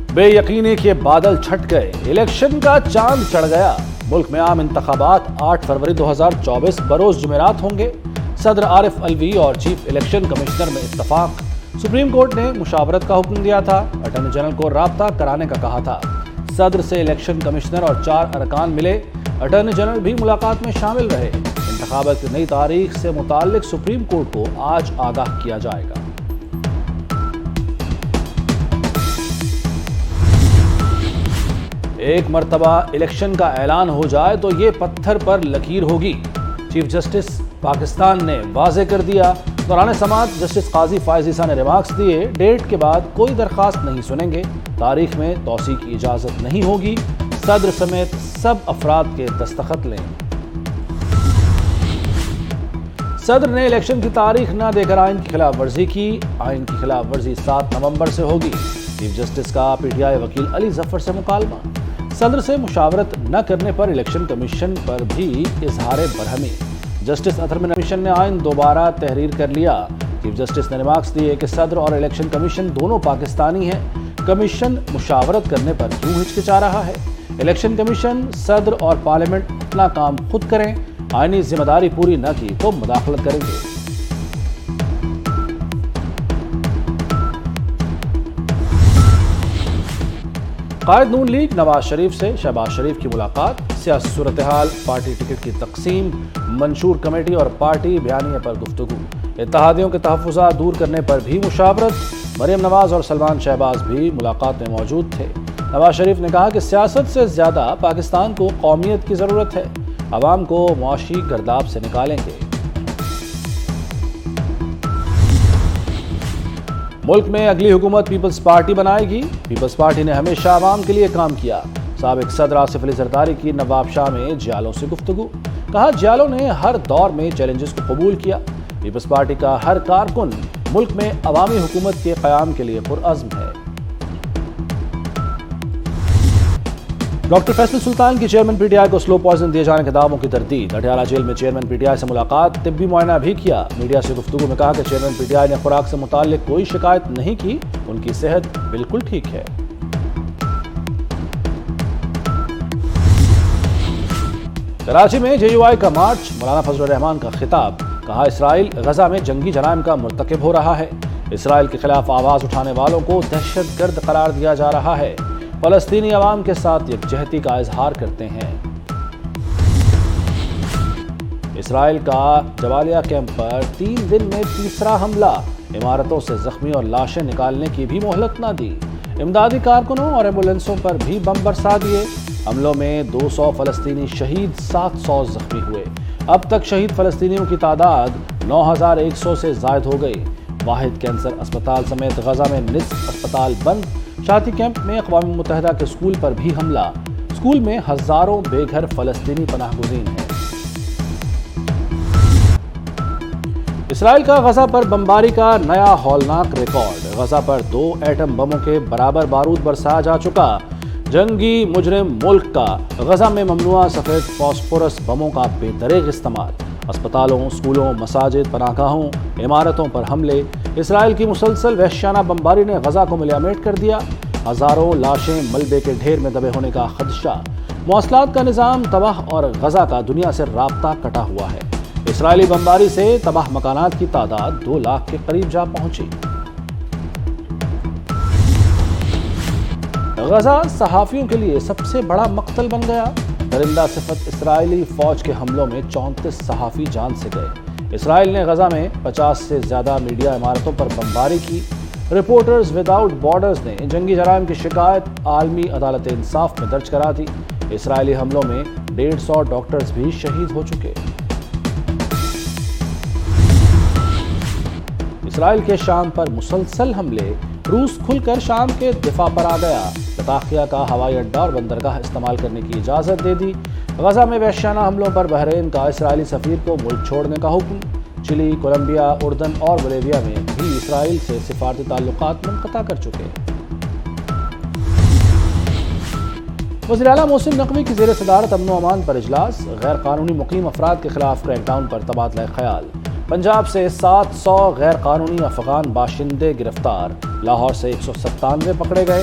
بے یقینی کے بادل چھٹ گئے، الیکشن کا چاند چڑھ گیا۔ ملک میں عام انتخابات 8 فروری 2024 بروز جمعرات ہوں گے۔ صدر عارف الوی اور چیف الیکشن کمشنر میں اتفاق۔ سپریم کورٹ نے مشاورت کا حکم دیا تھا، اٹارنی جنرل کو رابطہ کرانے کا کہا تھا۔ صدر سے الیکشن کمشنر اور 4 ارکان ملے، اٹارنی جنرل بھی ملاقات میں شامل رہے۔ انتخابات کی نئی تاریخ سے متعلق سپریم کورٹ کو آج آگاہ کیا جائے گا۔ ایک مرتبہ الیکشن کا اعلان ہو جائے تو یہ پتھر پر لکیر ہوگی، چیف جسٹس پاکستان نے واضح کر دیا۔ دوران سماعت جسٹس قاضی فائز عیسیٰ نے ریمارکس دیے، ڈیٹ کے بعد کوئی درخواست نہیں سنیں گے، تاریخ میں توسیع کی اجازت نہیں ہوگی، صدر سمیت سب افراد کے دستخط لیں۔ صدر نے الیکشن کی تاریخ نہ دے کر آئین کی خلاف ورزی کی، آئین کی خلاف ورزی 7 نومبر سے ہوگی۔ چیف جسٹس کا پی ٹی آئی وکیل علی ظفر سے مکالمہ۔ صدر سے مشاورت نہ کرنے پر الیکشن کمیشن پر بھی اظہار برہمی۔ جسٹس اطہر من کمیشن نے آئین دوبارہ تحریر کر لیا۔ چیف جسٹس نے ریمارکس دیے کہ صدر اور الیکشن کمیشن دونوں پاکستانی ہیں، کمیشن مشاورت کرنے پر کیوں ہچکچا رہا ہے؟ الیکشن کمیشن، صدر اور پارلیمنٹ اپنا کام خود کریں، آئینی ذمہ داری پوری نہ کی تو مداخلت کریں گے۔ قائد نون لیگ نواز شریف سے شہباز شریف کی ملاقات، سیاسی صورتحال، پارٹی ٹکٹ کی تقسیم، منشور کمیٹی اور پارٹی بیانیے پر گفتگو، اتحادیوں کے تحفظات دور کرنے پر بھی مشاورت۔ مریم نواز اور سلمان شہباز بھی ملاقات میں موجود تھے۔ نواز شریف نے کہا کہ سیاست سے زیادہ پاکستان کو قومیت کی ضرورت ہے، عوام کو معاشی گرداب سے نکالیں گے۔ ملک میں اگلی حکومت پیپلز پارٹی بنائے گی، پیپلز پارٹی نے ہمیشہ عوام کے لیے کام کیا۔ سابق صدر آصف علی زرداری کی نواب شاہ میں جیالوں سے گفتگو، کہا جیالوں نے ہر دور میں چیلنجز کو قبول کیا، پیپلز پارٹی کا ہر کارکن ملک میں عوامی حکومت کے قیام کے لیے پرعزم ہے۔ ڈاکٹر فیصل سلطان کی چیئرمین پی ٹی آئی کو سلو پوائزن دیے جانے کے دعووں کی تردید۔ اٹیالہ جیل میں چیئرمین پی ٹی آئی سے ملاقات، طبی معائنہ بھی کیا۔ میڈیا سے گفتگو میں کہا کہ چیئرمین پی ٹی آئی نے خوراک سے متعلق کوئی شکایت نہیں کی، ان کی صحت بالکل ٹھیک ہے۔ کراچی میں جے یو آئی کا مارچ، مولانا فضل الرحمان کا خطاب، کہا اسرائیل غزہ میں جنگی جرائم کا مرتکب ہو رہا ہے، اسرائیل کے خلاف آواز اٹھانے والوں کو دہشت گرد قرار دیا جا رہا ہے، فلسطینی عوام کے ساتھ یکجہتی کا اظہار کرتے ہیں۔ اسرائیل کا جبالیہ کیمپ پر 3 دن میں تیسرا حملہ، عمارتوں سے زخمی اور لاشیں نکالنے کی بھی مہلت نہ دی، امدادی کارکنوں اور ایمبولینسوں پر بھی بم برسا دیے۔ حملوں میں 200 فلسطینی شہید، 700 زخمی ہوئے۔ اب تک شہید فلسطینیوں کی تعداد 9100 سے زائد ہو گئی۔ واحد کینسر اسپتال سمیت غزہ میں نصف اسپتال بند۔ شاتی کیمپ میں اقوام متحدہ کے اسکول پر بھی حملہ، اسکول میں ہزاروں بے گھر فلسطینی پناہ گزین ہیں۔ اسرائیل کا غزہ پر بمباری کا نیا ہولناک ریکارڈ، غزہ پر 2 ایٹم بموں کے برابر بارود برسایا جا چکا۔ جنگی مجرم ملک کا غزہ میں ممنوعہ سفید فاسفورس بموں کا بے دریغ استعمال، اسپتالوں، اسکولوں، مساجد، پناہ گاہوں، عمارتوں پر حملے۔ اسرائیل کی مسلسل وحشیانہ بمباری نے غزہ کو ملیامیٹ کر دیا، ہزاروں لاشیں ملبے کے ڈھیر میں دبے ہونے کا خدشہ، مواصلات کا نظام تباہ اور غزہ کا دنیا سے رابطہ کٹا ہوا ہے۔ اسرائیلی بمباری سے تباہ مکانات کی تعداد 2 لاکھ کے قریب جا پہنچی۔ غزہ صحافیوں کے لیے سب سے بڑا مقتل بن گیا، درندہ صفت اسرائیلی فوج کے حملوں میں 34 صحافی جان سے گئے۔ اسرائیل نے غزہ میں 50 سے زیادہ میڈیا عمارتوں پر بمباری کی۔ رپورٹرز وداؤٹ بارڈرز نے جنگی جرائم کی شکایت عالمی عدالت انصاف میں درج کرا دی۔ اسرائیلی حملوں میں 150 ڈاکٹرز بھی شہید ہو چکے۔ اسرائیل کے شام پر مسلسل حملے، روس کھل کر شام کے دفاع پر آ گیا، لتاخیہ کا ہوائی اڈہ اور بندرگاہ استعمال کرنے کی اجازت دے دی۔ غزہ میں وحشیانہ حملوں پر بحرین کا اسرائیلی سفیر کو ملک چھوڑنے کا حکم۔ چلی، کولمبیا، اردن اور بولیویا میں بھی اسرائیل سے سفارتی تعلقات منقطع کر چکے۔ وزیر اعلیٰ محسن نقوی کی زیر صدارت امن و امان پر اجلاس، غیر قانونی مقیم افراد کے خلاف کریک ڈاؤن پر تبادلہ خیال۔ پنجاب سے 700 غیر قانونی افغان باشندے گرفتار، لاہور سے 197 پکڑے گئے۔